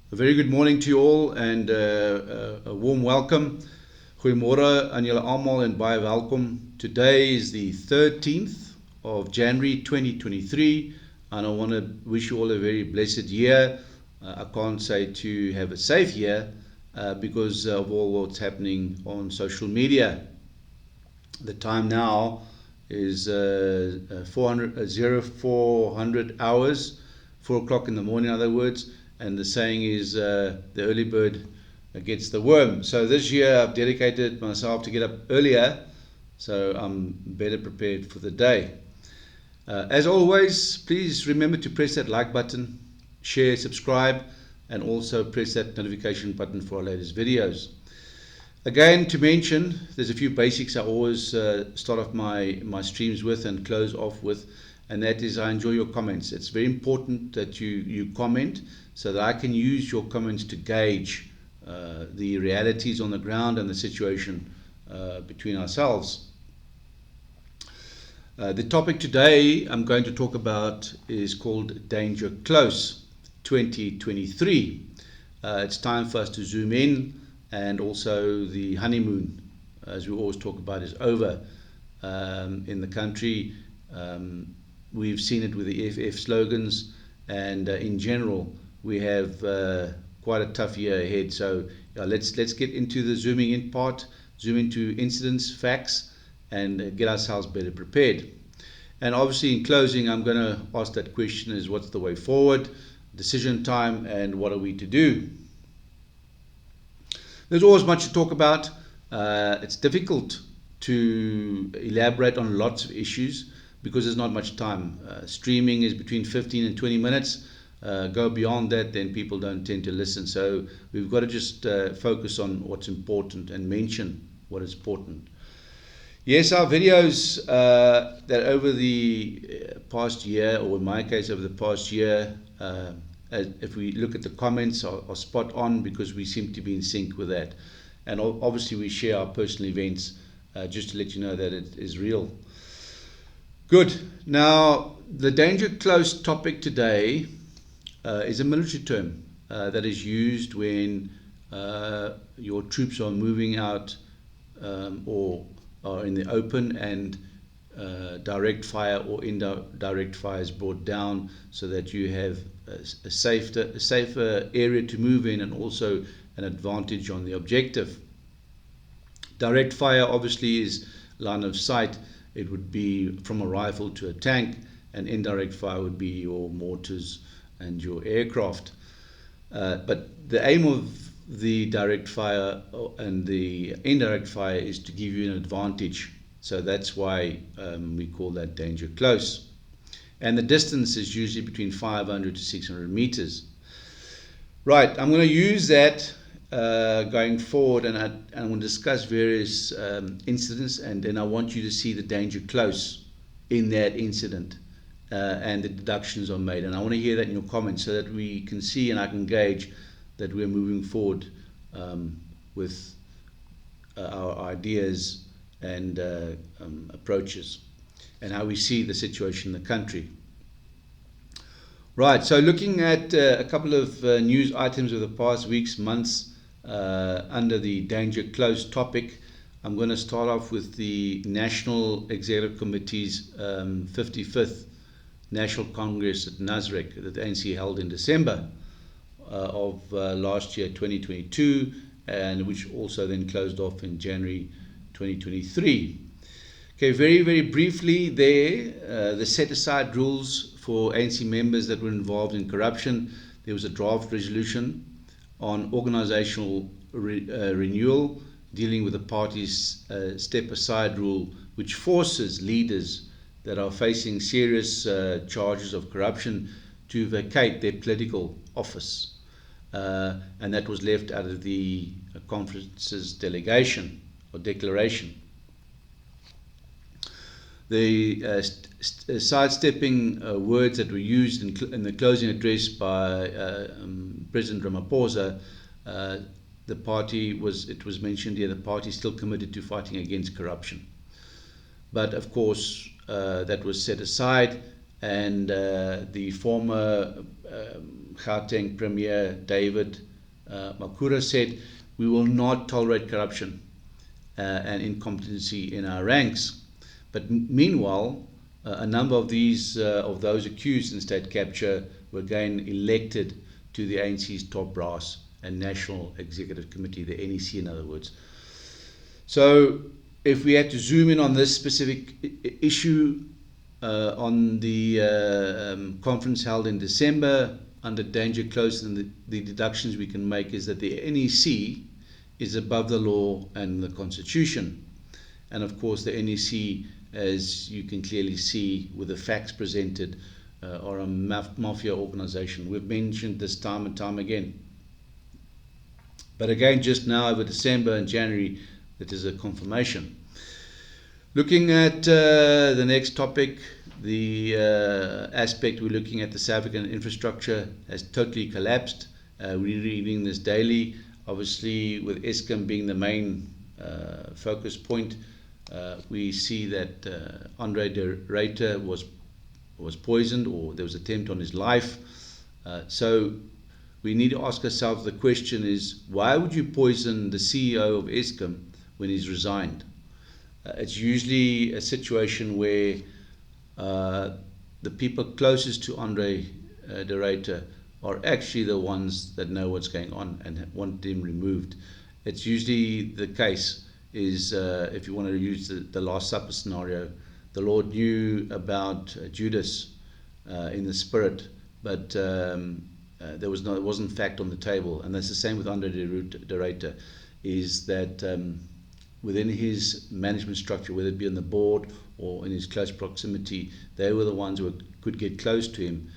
A very good morning to you all and a warm welcome. Goeiemôre aan julle almal en baie welkom. Today is the 13th of January 2023 and I want to wish you all a very blessed year. I can't say to have a safe year because of all what's happening on social media. The time now is 0400 hours, 4 o'clock in the morning in other words, and the saying is the early bird gets the worm. So this year I've dedicated myself to get up earlier so I'm better prepared for the day. As always, please remember to press that like button, share, subscribe, and also press that notification button for our latest videos. Again, to mention, there's a few basics I always start off my streams with and close off with, and that is I enjoy your comments. It's very important that you comment so that I can use your comments to gauge the realities on the ground and the situation between ourselves. The topic today I'm going to talk about is called Danger Close 2023. It's time for us to zoom in, and also the honeymoon, as we always talk about, is over in the country. We've seen it with the FF slogans, and in general we have quite a tough year ahead. So let's get into the zooming in part, zoom into incidents, facts, and get ourselves better prepared. And obviously in closing I'm going to ask that question is what's the way forward, decision time, and what are we to do? There's always much to talk about. It's difficult to elaborate on lots of issues because there's not much time. Streaming is between 15 and 20 minutes. Go beyond that, then people don't tend to listen. So we've got to just focus on what's important and mention what is important. Yes, our videos that over the past year, or in my case over the past year, if we look at the comments, are spot on because we seem to be in sync with that. And obviously we share our personal events just to let you know that it is real. Good. Now, the danger close topic today is a military term that is used when your troops are moving out or are in the open and direct fire or indirect fire is brought down so that you have a safer area to move in and also an advantage on the objective. Direct fire obviously is line of sight. It would be from a rifle to a tank, and indirect fire would be your mortars and your aircraft. But the aim of the direct fire and the indirect fire is to give you an advantage. So that's why we call that danger close. And the distance is usually between 500 to 600 meters. Right, I'm going to use that going forward, and I want to discuss various incidents, and then I want you to see the danger close in that incident and the deductions are made. And I want to hear that in your comments so that we can see and I can gauge that we're moving forward with our ideas and approaches and how we see the situation in the country. Right, so looking at a couple of news items of the past weeks, months under the danger close topic, I'm going to start off with the National Executive Committee's 55th National Congress at Nasrec that the ANC held in December of last year, 2022, and which also then closed off in January 2023. Okay, very, very briefly there, the set-aside rules for ANC members that were involved in corruption. There was a draft resolution on organizational renewal dealing with the party's step-aside rule, which forces leaders that are facing serious charges of corruption to vacate their political office. And that was left out of the conference's delegation or declaration. The sidestepping words that were used in the closing address by President Ramaphosa, the party it was mentioned here, the party is still committed to fighting against corruption. But of course, that was set aside, and the former Gauteng Premier David Makura said, we will not tolerate corruption and incompetency in our ranks. But meanwhile, a number of those accused in state capture were again elected to the ANC's top brass and National Executive Committee, the NEC in other words. So if we had to zoom in on this specific issue, on the conference held in December under danger close, and the deductions we can make is that the NEC is above the law and the Constitution. And of course the NEC, as you can clearly see with the facts presented, are a mafia organization. We've mentioned this time and time again. But again, just now over December and January, that is a confirmation. Looking at the next topic, the aspect we're looking at, the South African infrastructure has totally collapsed. We're reading this daily, obviously with Eskom being the main focus point. We see that Andre de Ruyter was poisoned, or there was an attempt on his life. So we need to ask ourselves, the question is, why would you poison the CEO of Eskom when he's resigned? It's usually a situation where the people closest to Andre de Ruyter are actually the ones that know what's going on and want him removed. It's usually the case is, if you want to use the Last Supper scenario, the Lord knew about Judas in the spirit, but it wasn't fact on the table. And that's the same with Andre de Ruyter, is that within his management structure, whether it be on the board or in his close proximity, they were the ones who could get close to him.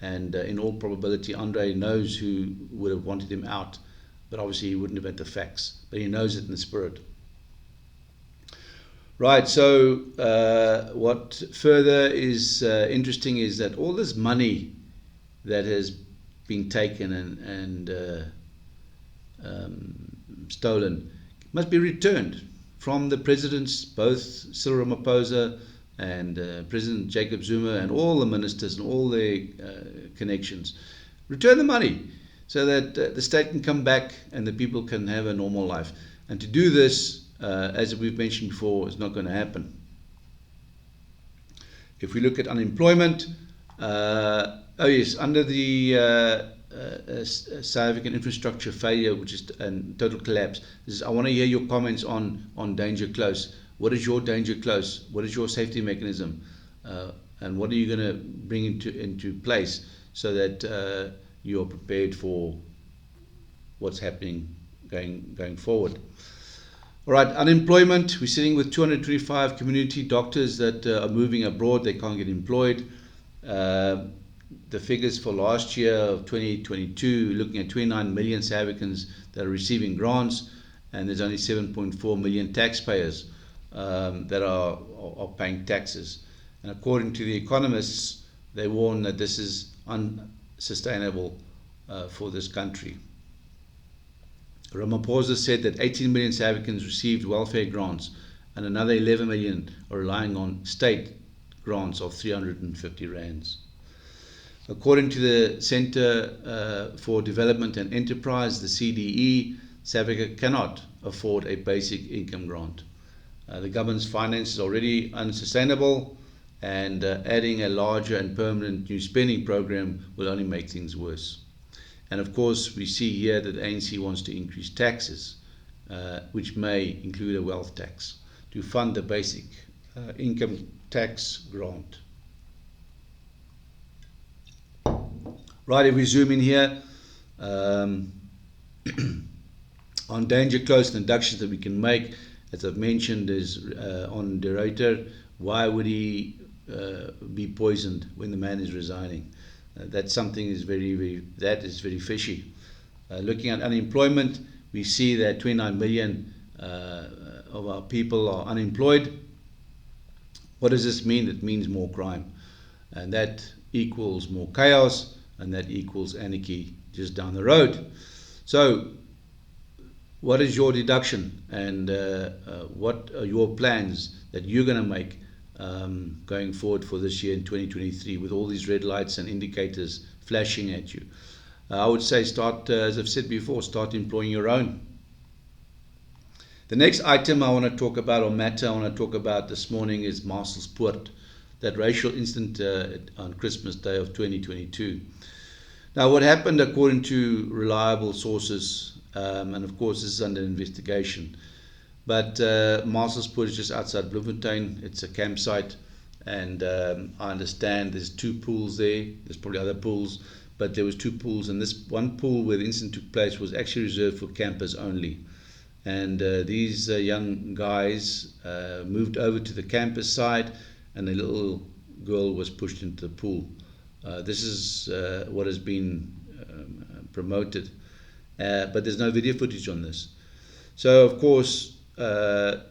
And in all probability, Andre knows who would have wanted him out, but obviously he wouldn't have had the facts, but he knows it in the spirit. Right, so what further is interesting is that all this money that has been taken and stolen must be returned from the presidents, both Cyril Ramaphosa and President Jacob Zuma and all the ministers and all their connections. Return the money so that the state can come back and the people can have a normal life. And to do this, as we've mentioned before, is not going to happen. If we look at unemployment, under the South African infrastructure failure, which is total collapse, I want to hear your comments on danger close. What is your danger close? What is your safety mechanism? And what are you going to bring into place so that you are prepared for what's happening going forward? All right, unemployment. We're sitting with 225 community doctors that are moving abroad. They can't get employed. The figures for last year of 2022, looking at 29 million South Africans that are receiving grants, and there's only 7.4 million taxpayers that are paying taxes. And according to the economists, they warn that this is unsustainable for this country. Ramaphosa said that 18 million South Africans received welfare grants, and another 11 million are relying on state grants of 350 rands. According to the Centre for Development and Enterprise, the CDE, South Africa cannot afford a basic income grant. The government's finances are already unsustainable, and adding a larger and permanent new spending program will only make things worse. And of course, we see here that the ANC wants to increase taxes, which may include a wealth tax, to fund the basic income tax grant. Right, if we zoom in here, on danger close, the deductions that we can make, as I've mentioned, is on de Ruyter. Why would he be poisoned when the man is resigning? That's something is very fishy. Looking at unemployment, we see that 29 million of our people are unemployed. What does this mean? It means more crime, and that equals more chaos, and that equals anarchy just down the road. So what is your deduction, and what are your plans that you're going to make going forward for this year in 2023, with all these red lights and indicators flashing at you? I would say start, as I've said before, start employing your own. The next item I want to talk about, or matter I want to talk about this morning, is Marselspoort, that racial incident on Christmas Day of 2022. Now, what happened, according to reliable sources, and of course this is under investigation, but Marselspoort is just outside Bloemfontein. It's a campsite, and I understand there's 2 pools there. There's probably other pools, but there was 2 pools, and this one pool where the incident took place was actually reserved for campers only. And these young guys moved over to the campus side, and a little girl was pushed into the pool. This is what has been promoted, but there's no video footage on this. So, of course, the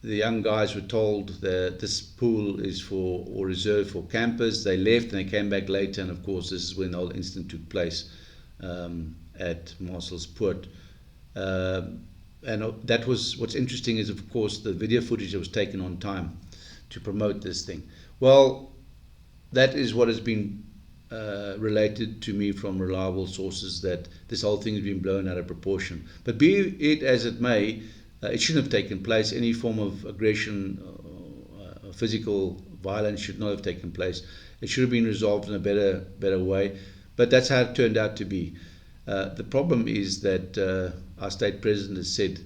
young guys were told that this pool is for, or reserved for, campers. They left and they came back later, and of course this is when the whole incident took place at Marselspoort. And that was, what's interesting is, of course, the video footage that was taken on time to promote this thing. Well, that is what has been related to me from reliable sources, that this whole thing has been blown out of proportion. But be it as it may, it shouldn't have taken place. Any form of aggression, physical violence should not have taken place. It should have been resolved in a better way. But that's how it turned out to be. The problem is that our state president has said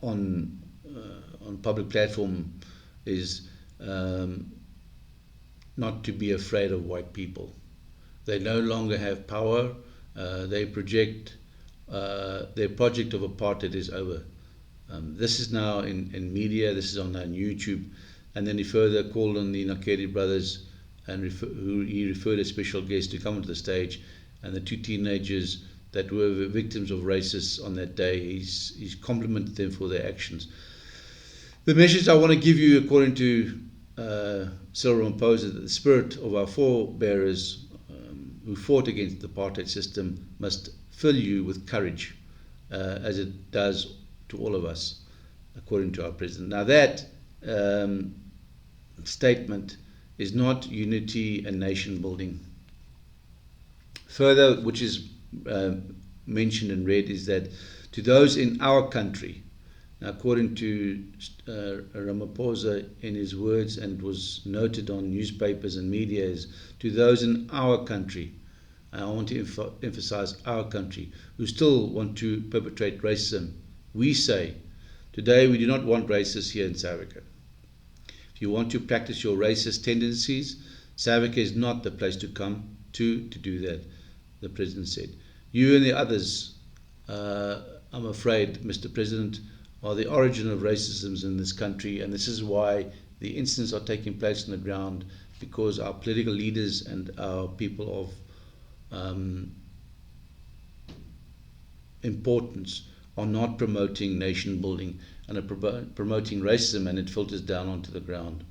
on public platform is not to be afraid of white people. They no longer have power. They project their project of apartheid is over. This is now in media. This is on YouTube, and then he further called on the Nakedi brothers, and who he referred as special guests, to come onto the stage, and the 2 teenagers that were victims of racists on that day. He's complimented them for their actions. The message I want to give you, according to Cyril Ramaphosa, that the spirit of our forebearers who fought against the apartheid system must fill you with courage, as it does to all of us, according to our president. Now that statement is not unity and nation building. Further, which is mentioned and read, is that to those in our country, now according to Ramaphosa in his words, and was noted on newspapers and media, is to those in our country, I want to emphasize our country, who still want to perpetrate racism, we say, today we do not want racists here in South Africa. If you want to practice your racist tendencies, South Africa is not the place to come to do that, the president said. You and the others, I'm afraid, Mr. President, are the origin of racism in this country, and this is why the incidents are taking place on the ground, because our political leaders and our people of importance are not promoting nation building and are promoting racism, and it filters down onto the ground.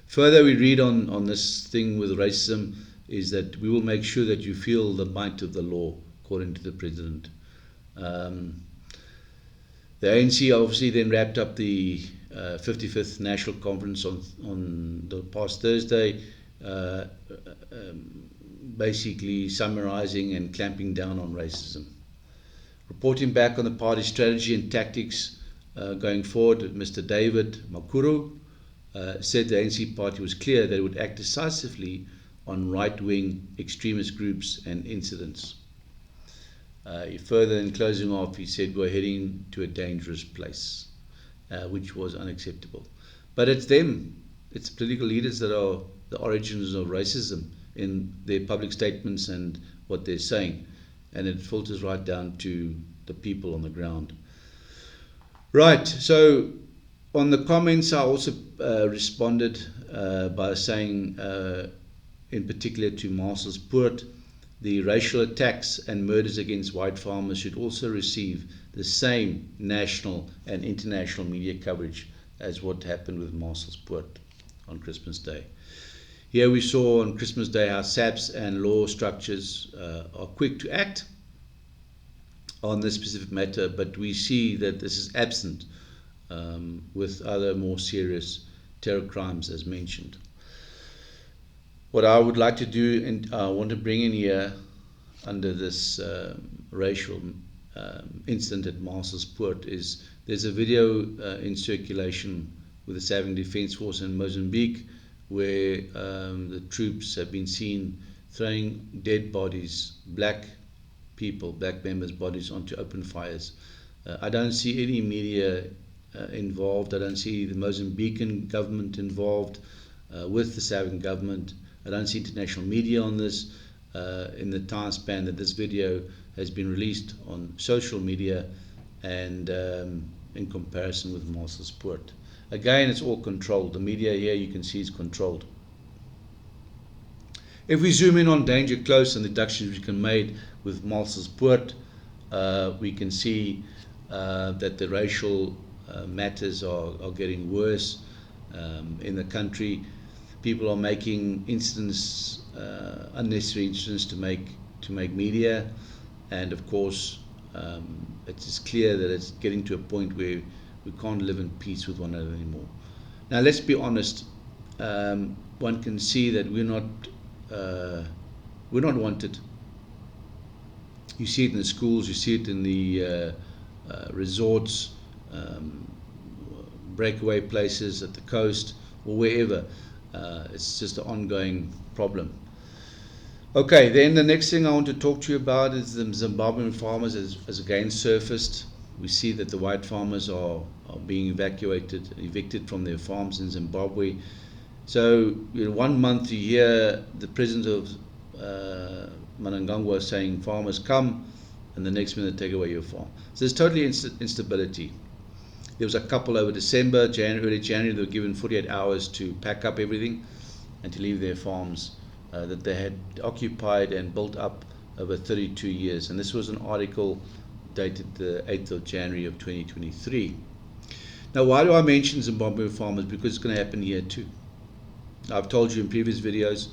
Further, we read on this thing with racism is that we will make sure that you feel the might of the law, according to the president. The ANC obviously then wrapped up the 55th National Conference on the past Thursday, basically summarizing and clamping down on racism. Reporting back on the party's strategy and tactics going forward, Mr. David Makuru said the ANC party was clear that it would act decisively on right-wing extremist groups and incidents. Further, in closing off, he said we're heading to a dangerous place, which was unacceptable. But it's them, it's political leaders that are the origins of racism in their public statements and what they're saying. And it filters right down to the people on the ground. Right, so on the comments, I also responded by saying, in particular to Marselspoort, the racial attacks and murders against white farmers should also receive the same national and international media coverage as what happened with Marselspoort on Christmas Day. Here we saw on Christmas Day how SAPS and law structures are quick to act on this specific matter, but we see that this is absent with other more serious terror crimes as mentioned. What I would like to do, and I want to bring in here under this racial incident at Marcelsport, is there's a video in circulation with the South African Defence Force in Mozambique where the troops have been seen throwing dead bodies, black members' bodies onto open fires. I don't see any media involved. I don't see the Mozambican government involved with the South African government. I don't see international media on this in the time span that this video has been released on social media and in comparison with Marcelsport. Again, it's all controlled. The media here, you can see, is controlled. If we zoom in on danger close and the deductions we can make with Marcelsport, we can see that the racial matters are getting worse in the country. People are making incidents, unnecessary incidents to make media, and of course it is clear that it's getting to a point where we can't live in peace with one another anymore. Now let's be honest, one can see that we're not wanted. You see it in the schools, you see it in the resorts, breakaway places at the coast or wherever. It's just an ongoing problem. Okay, then the next thing I want to talk to you about is the Zimbabwean farmers as again surfaced. We see that the white farmers are being evicted from their farms in Zimbabwe. So 1 month you hear the president of Mnangagwa saying farmers come, and the next minute take away your farm. So there's totally instability. There was a couple over December, early January, they were given 48 hours to pack up everything and to leave their farms that they had occupied and built up over 32 years. And this was an article dated the 8th of January of 2023. Now, why do I mention Zimbabwean farmers? Because it's going to happen here too. I've told you in previous videos,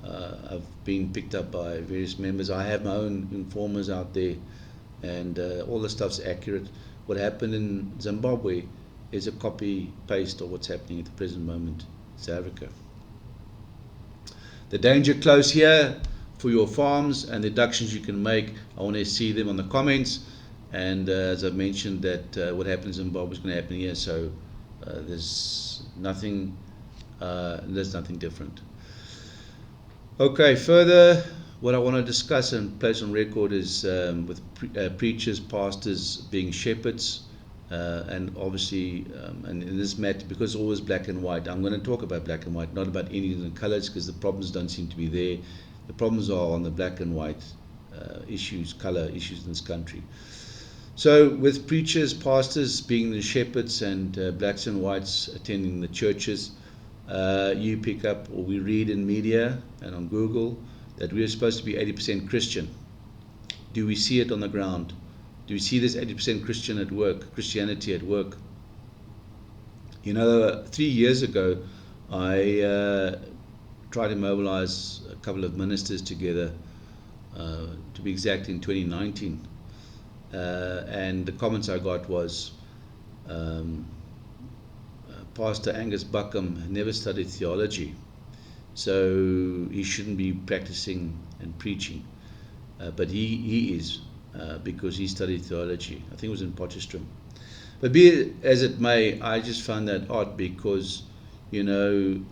I've been picked up by various members. I have my own informers out there, and all the stuff's accurate. What happened in Zimbabwe is a copy-paste of what's happening at the present moment in South Africa. The danger close here for your farms and the deductions you can make, I want to see them on the comments. And as I mentioned, that what happened in Zimbabwe is going to happen here, so there's nothing different. Okay, further, what I want to discuss and place on record is with preachers, pastors being shepherds, and obviously, and in this matter, because it's always black and white, I'm going to talk about black and white, not about Indians and colors, because the problems don't seem to be there. The problems are on the black and white issues, color issues in this country. So with preachers, pastors being the shepherds, and blacks and whites attending the churches, you pick up, or we read in media and on Google, that we are supposed to be 80% Christian. Do we see it on the ground? Do we see this 80% Christianity at work? 3 years ago, I tried to mobilize a couple of ministers together, to be exact in 2019. And the comments I got was, Pastor Angus Buckham never studied theology, so he shouldn't be practicing and preaching. But he is, because he studied theology. I think it was in Potchefstroom. But be it as it may, I just found that odd because, the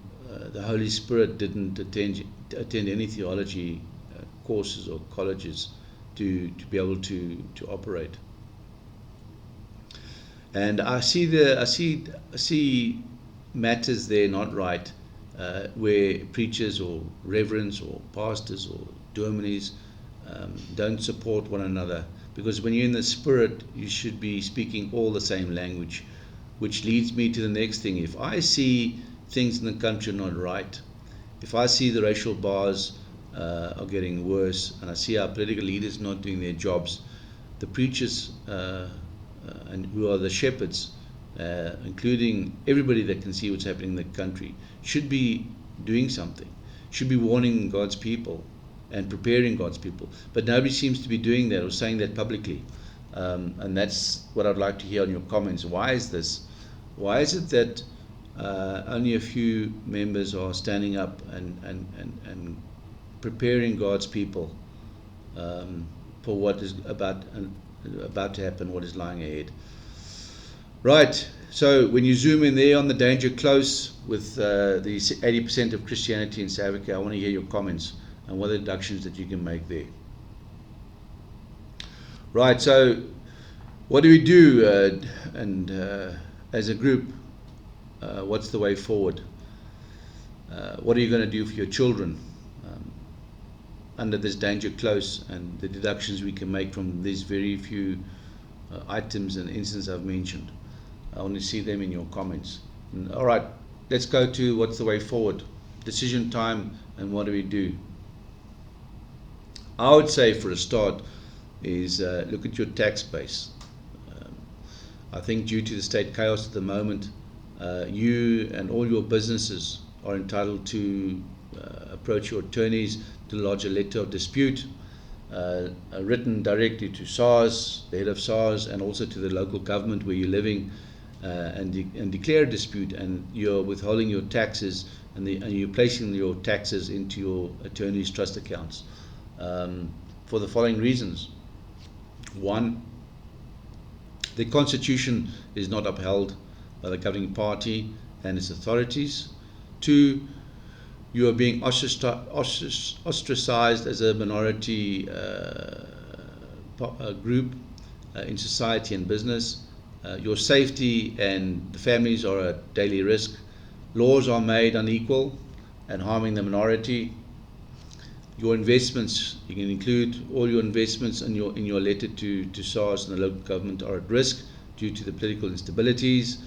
Holy Spirit didn't attend any theology courses or colleges to be able to operate. And I see matters there not right, where preachers or reverends or pastors or dominees don't support one another, because when you're in the Spirit, you should be speaking all the same language, which leads me to the next thing. If I see things in the country not right, if I see the racial bars are getting worse, and I see our political leaders not doing their jobs, the preachers and who are the shepherds, including everybody that can see what's happening in the country, should be doing something, should be warning God's people and preparing God's people. But nobody seems to be doing that or saying that publicly. And that's what I'd like to hear on your comments. Why is this? Why is it that only a few members are standing up and preparing God's people for what is about to happen, what is lying ahead. Right, so when you zoom in there on the danger close with the 80% of Christianity in South Africa, I want to hear your comments and what are the deductions that you can make there. Right, so what do we do as a group? What's the way forward? What are you going to do for your children under this danger close, and the deductions we can make from these very few items and instances I've mentioned? I want to see them in your comments. All right, let's go to what's the way forward. Decision time, and what do we do? I would say for a start is look at your tax base. I think due to the state chaos at the moment, you and all your businesses are entitled to approach your attorneys to lodge a letter of dispute, written directly to SARS, the head of SARS, and also to the local government where you're living, and declare a dispute, and you're withholding your taxes, and you're placing your taxes into your attorney's trust accounts for the following reasons. One, the Constitution is not upheld by the governing party and its authorities. Two, you are being ostracized as a minority group in society and business. Your safety and the families are at daily risk. Laws are made unequal and harming the minority. Your investments, you can include all your investments in your letter to SARS and the local government, are at risk due to the political instabilities.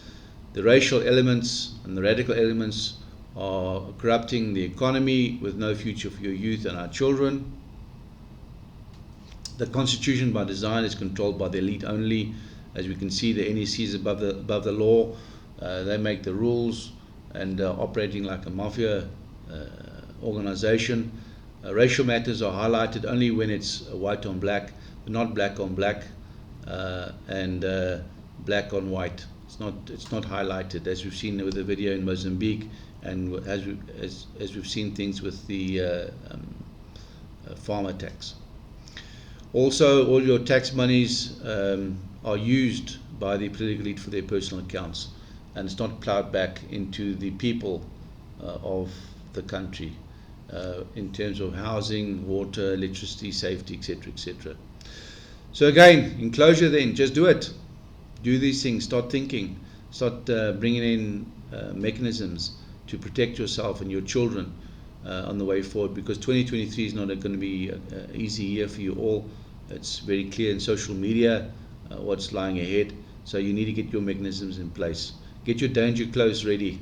The racial elements and the radical elements are corrupting the economy with no future for your youth and our children. The Constitution by design is controlled by the elite only. As we can see, the NEC is above the law. They make the rules and operating like a mafia organization. Racial matters are highlighted only when it's white on black, but not black on black, and black on white. It's not highlighted, as we've seen with the video in Mozambique, and as we've seen things with the farmer tax. Also, all your tax monies are used by the political elite for their personal accounts, and it's not plowed back into the people of the country in terms of housing, water, electricity, safety, etc., etc. So again, in closure then, just do it. Do these things, start thinking, start bringing in mechanisms to protect yourself and your children on the way forward, because 2023 is not going to be an easy year for you all. It's very clear in social media what's lying ahead, so you need to get your mechanisms in place. Get your danger close ready.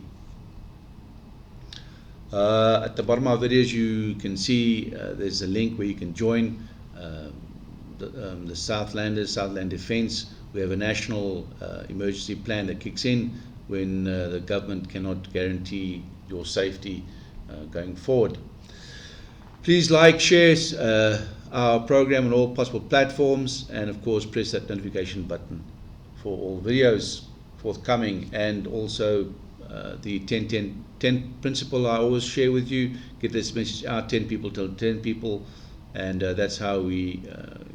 At the bottom of our videos you can see there's a link where you can join the Suidlanders, Southland Defence. We have a national emergency plan that kicks in when the government cannot guarantee your safety going forward. Please like, share our program on all possible platforms, and of course press that notification button for all videos forthcoming, and also the 10-10-10 principle I always share with you. Get this message out, 10 people tell 10 people, and that's how we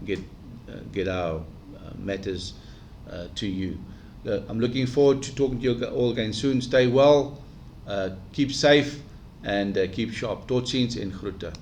get our matters to you. I'm looking forward to talking to you all again soon. Stay well, keep safe, and keep sharp. Tot ziens en groete.